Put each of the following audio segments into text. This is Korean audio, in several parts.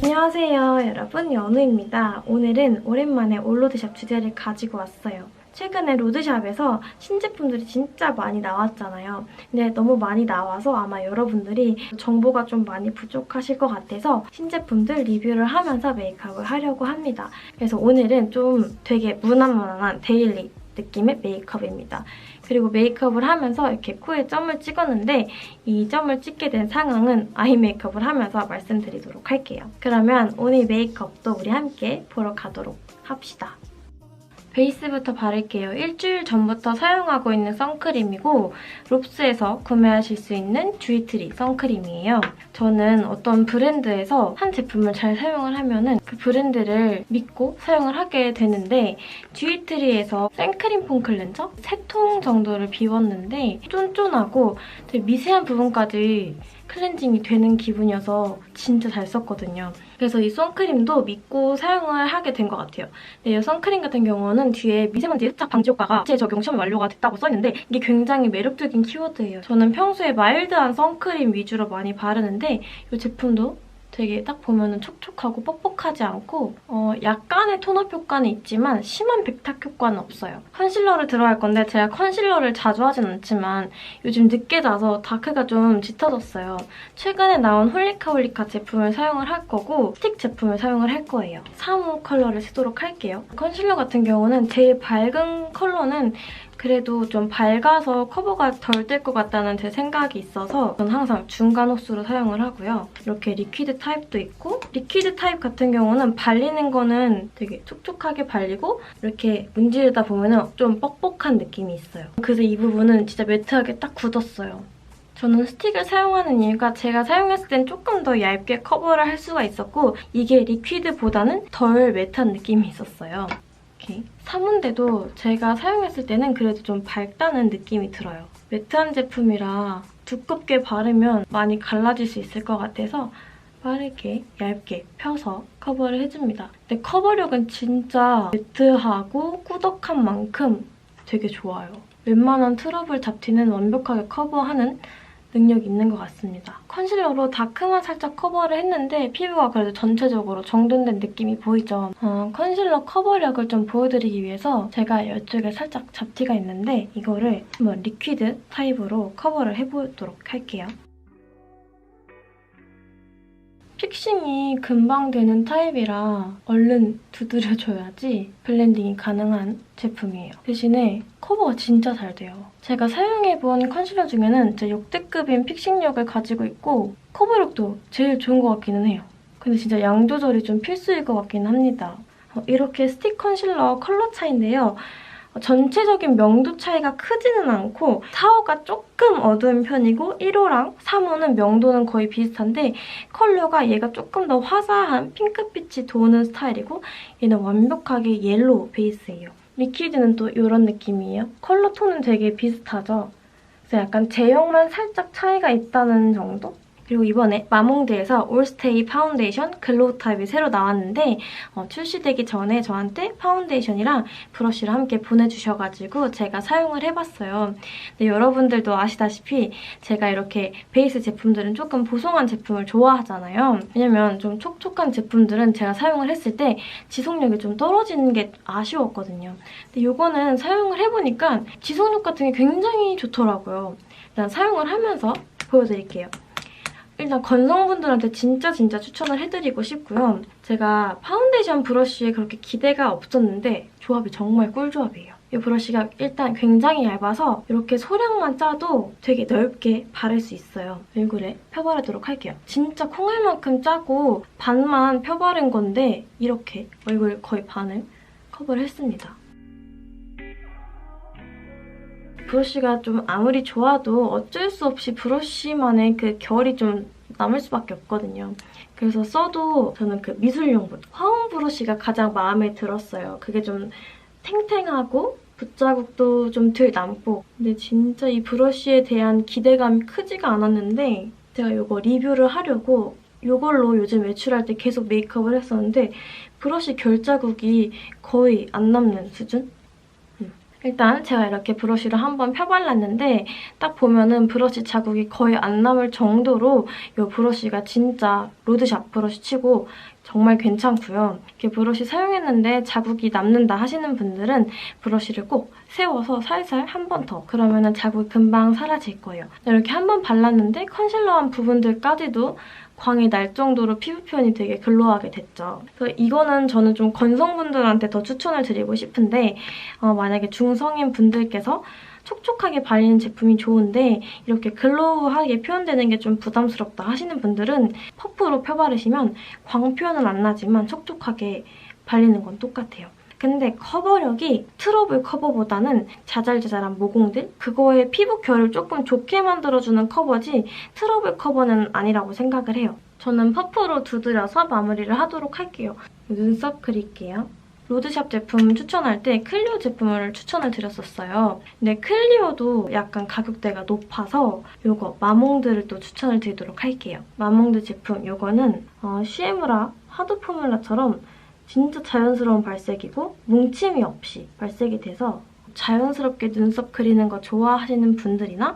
안녕하세요 여러분, 연우입니다. 오늘은 오랜만에 올로드샵 주제를 가지고 왔어요. 최근에 로드샵에서 신제품들이 진짜 많이 나왔잖아요. 근데 너무 많이 나와서 아마 여러분들이 정보가 좀 많이 부족하실 것 같아서 신제품들 리뷰를 하면서 메이크업을 하려고 합니다. 그래서 오늘은 좀 되게 무난무난한 데일리 느낌의 메이크업입니다. 그리고 메이크업을 하면서 이렇게 코에 점을 찍었는데 이 점을 찍게 된 상황은 아이 메이크업을 하면서 말씀드리도록 할게요. 그러면 오늘 메이크업도 우리 함께 보러 가도록 합시다. 베이스부터 바를게요. 일주일 전부터 사용하고 있는 선크림이고 롭스에서 구매하실 수 있는 주위트리 선크림이에요. 저는 어떤 브랜드에서 한 제품을 잘 사용을 하면은 그 브랜드를 믿고 사용을 하게 되는데 주위트리에서 생크림 폼 클렌저 3통 정도를 비웠는데 쫀쫀하고 되게 미세한 부분까지 클렌징이 되는 기분이어서 진짜 잘 썼거든요. 그래서 이 선크림도 믿고 사용을 하게 된 것 같아요. 근데 이 선크림 같은 경우는 뒤에 미세먼지 흡착 방지 효과가 자체 적용 시험이 완료가 됐다고 써있는데 이게 굉장히 매력적인 키워드예요. 저는 평소에 마일드한 선크림 위주로 많이 바르는데 이 제품도 되게 딱 보면 촉촉하고 뻑뻑하지 않고 약간의 톤업 효과는 있지만 심한 백탁 효과는 없어요. 컨실러를 들어갈 건데 제가 컨실러를 자주 하진 않지만 요즘 늦게 자서 다크가 좀 짙어졌어요. 최근에 나온 홀리카홀리카 제품을 사용을 할 거고 스틱 제품을 사용을 할 거예요. 사무 컬러를 쓰도록 할게요. 컨실러 같은 경우는 제일 밝은 컬러는 그래도 좀 밝아서 커버가 덜 될 것 같다는 제 생각이 있어서 저는 항상 중간 호수로 사용을 하고요. 이렇게 리퀴드 타입도 있고 리퀴드 타입 같은 경우는 발리는 거는 되게 촉촉하게 발리고 이렇게 문지르다 보면 좀 뻑뻑한 느낌이 있어요. 그래서 이 부분은 진짜 매트하게 딱 굳었어요. 저는 스틱을 사용하는 이유가 제가 사용했을 땐 조금 더 얇게 커버를 할 수가 있었고 이게 리퀴드보다는 덜 매트한 느낌이 있었어요. 이렇게 사문대도 제가 사용했을 때는 그래도 좀 밝다는 느낌이 들어요. 매트한 제품이라 두껍게 바르면 많이 갈라질 수 있을 것 같아서 빠르게 얇게 펴서 커버를 해줍니다. 근데 커버력은 진짜 매트하고 꾸덕한 만큼 되게 좋아요. 웬만한 트러블 잡티는 완벽하게 커버하는 능력이 있는 것 같습니다. 컨실러로 다크만 살짝 커버를 했는데 피부가 그래도 전체적으로 정돈된 느낌이 보이죠? 컨실러 커버력을 좀 보여드리기 위해서 제가 이쪽에 살짝 잡티가 있는데 이거를 한번 리퀴드 타입으로 커버를 해보도록 할게요. 픽싱이 금방 되는 타입이라 얼른 두드려줘야지 블렌딩이 가능한 제품이에요. 대신에 커버가 진짜 잘 돼요. 제가 사용해본 컨실러 중에는 진짜 역대급인 픽싱력을 가지고 있고 커버력도 제일 좋은 것 같기는 해요. 근데 진짜 양 조절이 좀 필수일 것 같긴 합니다. 이렇게 스틱 컨실러 컬러 차이인데요. 전체적인 명도 차이가 크지는 않고 4호가 조금 어두운 편이고 1호랑 3호는 명도는 거의 비슷한데 컬러가 얘가 조금 더 화사한 핑크빛이 도는 스타일이고 얘는 완벽하게 옐로우 베이스예요. 리퀴드는 또 이런 느낌이에요. 컬러 톤은 되게 비슷하죠? 그래서 약간 제형만 살짝 차이가 있다는 정도? 그리고 이번에 마몽드에서 올스테이 파운데이션 글로우 타입이 새로 나왔는데 출시되기 전에 저한테 파운데이션이랑 브러쉬를 함께 보내주셔가지고 제가 사용을 해봤어요. 근데 여러분들도 아시다시피 제가 이렇게 베이스 제품들은 조금 보송한 제품을 좋아하잖아요. 왜냐면 좀 촉촉한 제품들은 제가 사용을 했을 때 지속력이 좀 떨어지는 게 아쉬웠거든요. 근데 이거는 사용을 해보니까 지속력 같은 게 굉장히 좋더라고요. 일단 사용을 하면서 보여드릴게요. 일단 건성분들한테 진짜 추천을 해드리고 싶고요. 제가 파운데이션 브러쉬에 그렇게 기대가 없었는데 조합이 정말 꿀조합이에요. 이 브러쉬가 일단 굉장히 얇아서 이렇게 소량만 짜도 되게 넓게 바를 수 있어요. 얼굴에 펴바르도록 할게요. 진짜 콩알만큼 짜고 반만 펴바른 건데 이렇게 얼굴 거의 반을 커버를 했습니다. 브러쉬가 좀 아무리 좋아도 어쩔 수 없이 브러쉬만의 그 결이 좀 남을 수밖에 없거든요. 그래서 써도 저는 그 미술용분, 화운 브러쉬가 가장 마음에 들었어요. 그게 좀 탱탱하고 붓자국도 좀 덜 남고 근데 진짜 이 브러쉬에 대한 기대감이 크지가 않았는데 제가 이거 리뷰를 하려고 이걸로 요즘 외출할 때 계속 메이크업을 했었는데 브러쉬 결자국이 거의 안 남는 수준? 일단 제가 이렇게 브러쉬를 한번 펴발랐는데 딱 보면은 브러쉬 자국이 거의 안 남을 정도로 이 브러쉬가 진짜 로드샵 브러쉬 치고 정말 괜찮고요. 이렇게 브러쉬 사용했는데 자국이 남는다 하시는 분들은 브러쉬를 꼭 세워서 살살 한 번 더, 그러면은 자국이 금방 사라질 거예요. 이렇게 한 번 발랐는데 컨실러한 부분들까지도 광이 날 정도로 피부 표현이 되게 글로우하게 됐죠. 그래서 이거는 저는 좀 건성분들한테 더 추천을 드리고 싶은데 만약에 중성인 분들께서 촉촉하게 발리는 제품이 좋은데 이렇게 글로우하게 표현되는 게 좀 부담스럽다 하시는 분들은 퍼프로 펴바르시면 광 표현은 안 나지만 촉촉하게 발리는 건 똑같아요. 근데 커버력이 트러블 커버보다는 자잘자잘한 모공들? 그거에 피부 결을 조금 좋게 만들어주는 커버지 트러블 커버는 아니라고 생각을 해요. 저는 퍼프로 두드려서 마무리를 하도록 할게요. 눈썹 그릴게요. 로드샵 제품 추천할 때 클리오 제품을 추천을 드렸었어요. 근데 클리오도 약간 가격대가 높아서 이거 마몽드를 또 추천을 드리도록 할게요. 마몽드 제품 이거는 쉬에무라 하드 포뮬라처럼 진짜 자연스러운 발색이고 뭉침이 없이 발색이 돼서 자연스럽게 눈썹 그리는 거 좋아하시는 분들이나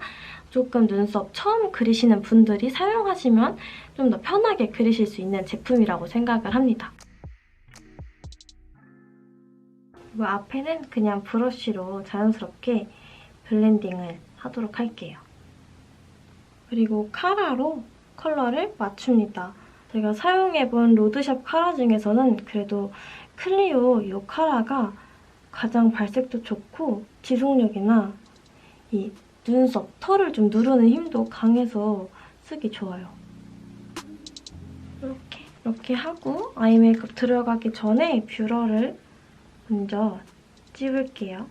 조금 눈썹 처음 그리시는 분들이 사용하시면 좀 더 편하게 그리실 수 있는 제품이라고 생각을 합니다. 그리고 앞에는 그냥 브러쉬로 자연스럽게 블렌딩을 하도록 할게요. 그리고 카라로 컬러를 맞춥니다. 제가 사용해본 로드샵 카라 중에서는 그래도 클리오 이 카라가 가장 발색도 좋고 지속력이나 이 눈썹, 털을 좀 누르는 힘도 강해서 쓰기 좋아요. 이렇게 하고 아이 메이크업 들어가기 전에 뷰러를 먼저 찝을게요.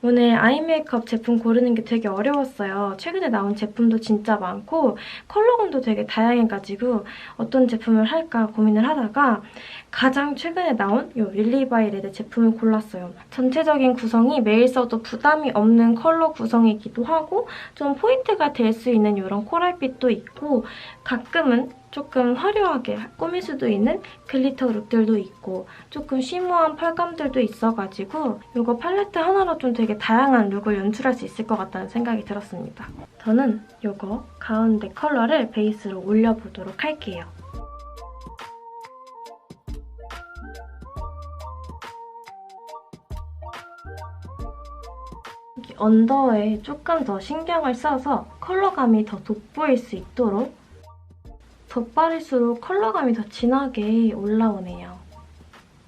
오늘 아이 메이크업 제품 고르는 게 되게 어려웠어요. 최근에 나온 제품도 진짜 많고 컬러감도 되게 다양해가지고 어떤 제품을 할까 고민을 하다가 가장 최근에 나온 이 릴리 바이 레드 제품을 골랐어요. 전체적인 구성이 매일 써도 부담이 없는 컬러 구성이기도 하고 좀 포인트가 될 수 있는 이런 코랄빛도 있고 가끔은 조금 화려하게 꾸밀 수도 있는 글리터 룩들도 있고 조금 쉬머한 펄감들도 있어가지고 이거 팔레트 하나로 좀 되게 다양한 룩을 연출할 수 있을 것 같다는 생각이 들었습니다. 저는 이거 가운데 컬러를 베이스로 올려보도록 할게요. 언더에 조금 더 신경을 써서 컬러감이 더 돋보일 수 있도록 덧바를수록 컬러감이 더 진하게 올라오네요.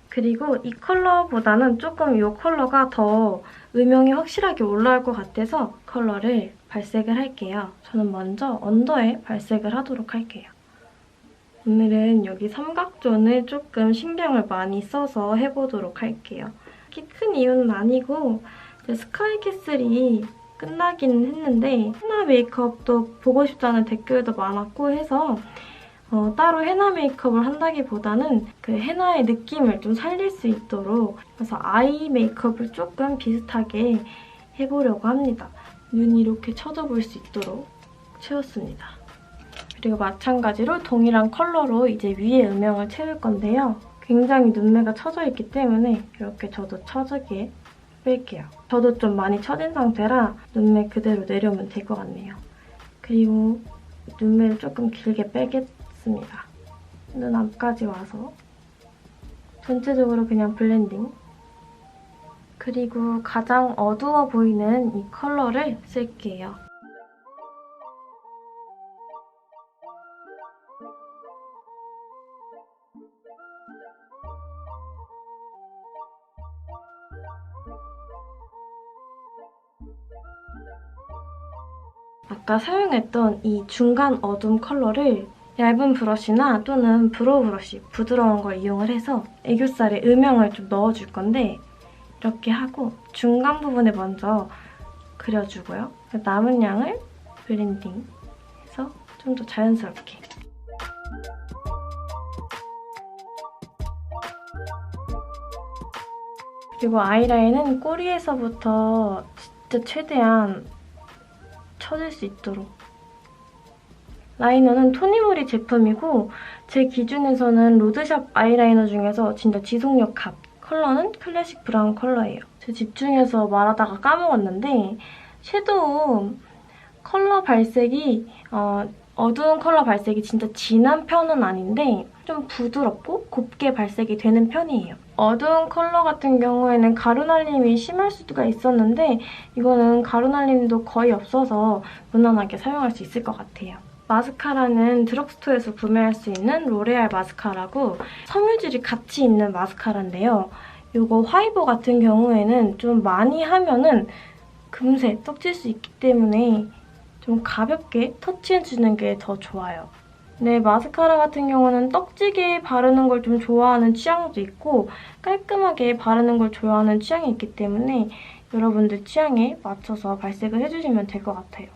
그리고 이 컬러보다는 조금 이 컬러가 더 음영이 확실하게 올라올 것 같아서 컬러를 발색을 할게요. 저는 먼저 언더에 발색을 하도록 할게요. 오늘은 여기 삼각존을 조금 신경을 많이 써서 해보도록 할게요. 그렇게 큰 이유는 아니고 스카이캐슬이 끝나긴 했는데 헤나 메이크업도 보고 싶다는 댓글도 많았고 해서 따로 헤나 메이크업을 한다기보다는 그 헤나의 느낌을 좀 살릴 수 있도록 그래서 아이 메이크업을 조금 비슷하게 해보려고 합니다. 눈이 이렇게 쳐져 보일 수 있도록 채웠습니다. 그리고 마찬가지로 동일한 컬러로 이제 위에 음영을 채울 건데요. 굉장히 눈매가 처져 있기 때문에 이렇게 저도 처지게 뺄게요. 저도 좀 많이 처진 상태라 눈매 그대로 내려오면 될 것 같네요. 그리고 눈매를 조금 길게 빼겠습니다. 눈 앞까지 와서 전체적으로 그냥 블렌딩. 그리고 가장 어두워 보이는 이 컬러를 쓸게요. 아까 사용했던 이 중간 어둠 컬러를 얇은 브러쉬나 또는 브로우 브러쉬, 부드러운 걸 이용을 해서 애교살에 음영을 좀 넣어줄 건데 이렇게 하고 중간 부분에 먼저 그려주고요. 남은 양을 블렌딩해서 좀 더 자연스럽게. 그리고 아이라인은 꼬리에서부터 진짜 최대한 쳐질 수 있도록. 라이너는 토니모리 제품이고 제 기준에서는 로드샵 아이라이너 중에서 진짜 지속력 갑 컬러는 클래식 브라운 컬러예요. 제가 집중해서 말하다가 까먹었는데 섀도우 컬러 발색이 어두운 컬러 발색이 진짜 진한 편은 아닌데 좀 부드럽고 곱게 발색이 되는 편이에요. 어두운 컬러 같은 경우에는 가루날림이 심할 수가 있었는데 이거는 가루날림도 거의 없어서 무난하게 사용할 수 있을 것 같아요. 마스카라는 드럭스토어에서 구매할 수 있는 로레알 마스카라고 섬유질이 같이 있는 마스카라인데요. 이거 화이버 같은 경우에는 좀 많이 하면은 금세 떡질 수 있기 때문에 좀 가볍게 터치해주는 게 더 좋아요. 네, 마스카라 같은 경우는 떡지게 바르는 걸 좀 좋아하는 취향도 있고 깔끔하게 바르는 걸 좋아하는 취향이 있기 때문에 여러분들 취향에 맞춰서 발색을 해주시면 될 것 같아요.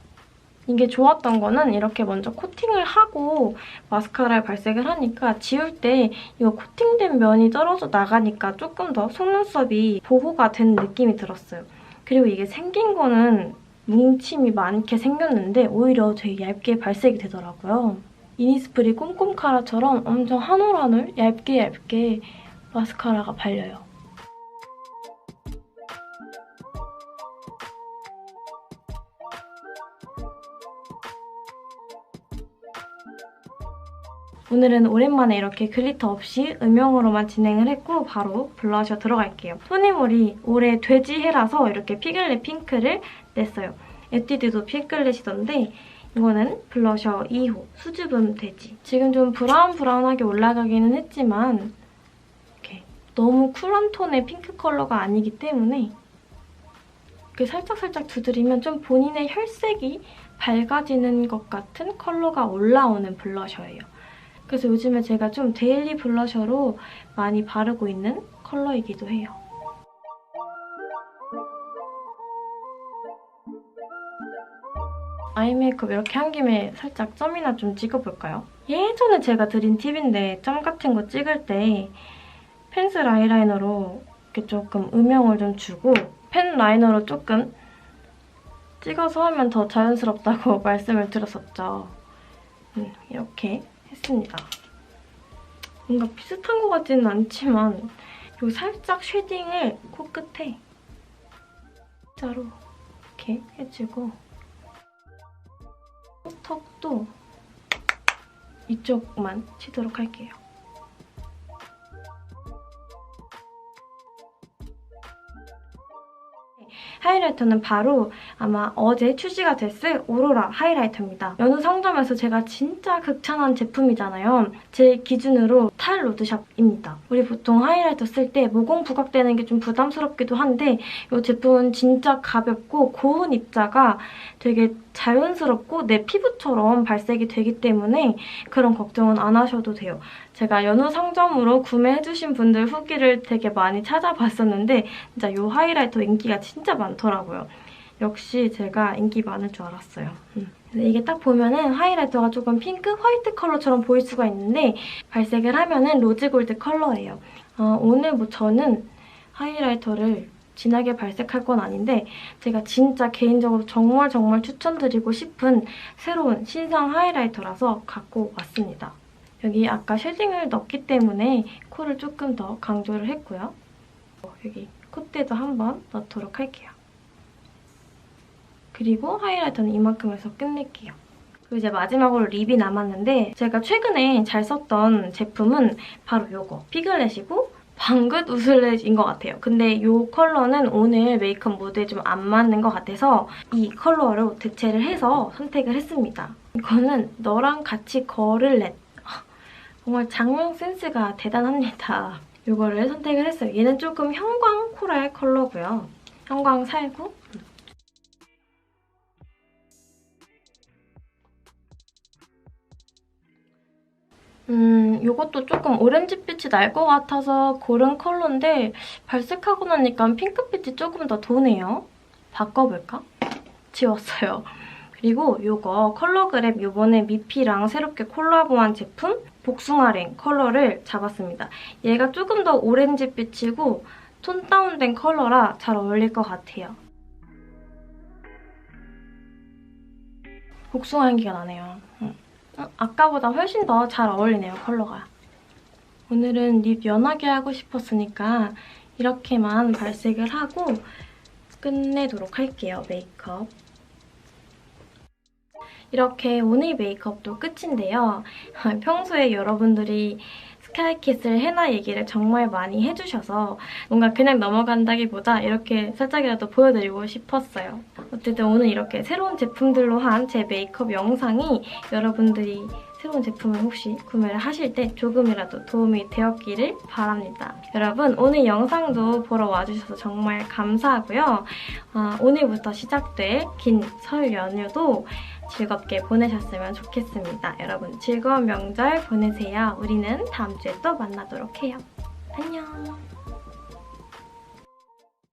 이게 좋았던 거는 이렇게 먼저 코팅을 하고 마스카라에 발색을 하니까 지울 때 이거 코팅된 면이 떨어져 나가니까 조금 더 속눈썹이 보호가 된 느낌이 들었어요. 그리고 이게 생긴 거는 뭉침이 많게 생겼는데 오히려 되게 얇게 발색이 되더라고요. 이니스프리 꼼꼼 카라처럼 엄청 한 올 한 올 얇게 마스카라가 발려요. 오늘은 오랜만에 이렇게 글리터 없이 음영으로만 진행을 했고 바로 블러셔 들어갈게요. 토니모리 올해 돼지해라서 이렇게 피글렛 핑크를 냈어요. 에뛰드도 피글렛이던데 이거는 블러셔 2호 수줍음 돼지. 지금 좀 브라운하게 올라가기는 했지만 이렇게 너무 쿨한 톤의 핑크 컬러가 아니기 때문에 이렇게 살짝 두드리면 좀 본인의 혈색이 밝아지는 것 같은 컬러가 올라오는 블러셔예요. 그래서 요즘에 제가 좀 데일리 블러셔로 많이 바르고 있는 컬러이기도 해요. 아이 메이크업 이렇게 한 김에 살짝 점이나 좀 찍어볼까요? 예전에 제가 드린 팁인데 점 같은 거 찍을 때 펜슬 아이라이너로 이렇게 조금 음영을 좀 주고 펜 라이너로 조금 찍어서 하면 더 자연스럽다고 말씀을 드렸었죠. 이렇게 했습니다. 뭔가 비슷한 것 같지는 않지만 여기 살짝 쉐딩을 코끝에 진짜로 이렇게 해주고 턱도 이쪽만 치도록 할게요. 하이라이터는 바로 아마 어제 출시가 됐을 오로라 하이라이터입니다. 연우 상점에서 제가 진짜 극찬한 제품이잖아요. 제 기준으로 탈 로드샵입니다. 우리 보통 하이라이터 쓸 때 모공 부각되는 게 좀 부담스럽기도 한데 이 제품은 진짜 가볍고 고운 입자가 되게 자연스럽고 내 피부처럼 발색이 되기 때문에 그런 걱정은 안 하셔도 돼요. 제가 연우 상점으로 구매해주신 분들 후기를 되게 많이 찾아봤었는데 진짜 이 하이라이터 인기가 진짜 많더라고요. 역시 제가 인기 많을 줄 알았어요. 이게 딱 보면은 하이라이터가 조금 핑크, 화이트 컬러처럼 보일 수가 있는데 발색을 하면은 로즈골드 컬러예요. 오늘 저는 하이라이터를 진하게 발색할 건 아닌데 제가 진짜 개인적으로 정말 추천드리고 싶은 새로운 신상 하이라이터라서 갖고 왔습니다. 여기 아까 쉐딩을 넣었기 때문에 코를 조금 더 강조를 했고요. 여기 콧대도 한번 넣도록 할게요. 그리고 하이라이터는 이만큼 해서 끝낼게요. 그리고 이제 마지막으로 립이 남았는데 제가 최근에 잘 썼던 제품은 바로 이거 피글렛이고 방긋 우슬렛인 것 같아요. 근데 이 컬러는 오늘 메이크업 무드에 좀 안 맞는 것 같아서 이 컬러로 대체를 해서 선택을 했습니다. 이거는 너랑 같이 걸을래. 정말 장명 센스가 대단합니다. 이거를 선택을 했어요. 얘는 조금 형광 코랄 컬러고요. 형광 살구. 이것도 조금 오렌지빛이 날 것 같아서 고른 컬러인데 발색하고 나니까 핑크빛이 조금 더 도네요. 바꿔볼까? 지웠어요. 그리고 이거 컬러그랩 이번에 미피랑 새롭게 콜라보한 제품 복숭아랭 컬러를 잡았습니다. 얘가 조금 더 오렌지빛이고 톤 다운된 컬러라 잘 어울릴 것 같아요. 복숭아 향기가 나네요. 아까보다 훨씬 더 잘 어울리네요, 컬러가. 오늘은 립 연하게 하고 싶었으니까 이렇게만 발색을 하고 끝내도록 할게요, 메이크업. 이렇게 오늘 메이크업도 끝인데요. 평소에 여러분들이 스카이키스를 해나 얘기를 정말 많이 해주셔서 뭔가 그냥 넘어간다기보다 이렇게 살짝이라도 보여드리고 싶었어요. 어쨌든 오늘 이렇게 새로운 제품들로 한 제 메이크업 영상이 여러분들이 새로운 제품을 혹시 구매를 하실 때 조금이라도 도움이 되었기를 바랍니다. 여러분 오늘 영상도 보러 와주셔서 정말 감사하고요. 오늘부터 시작될 긴 설 연휴도 즐겁게 보내셨으면 좋겠습니다. 여러분 즐거운 명절 보내세요. 우리는 다음 주에 또 만나도록 해요. 안녕.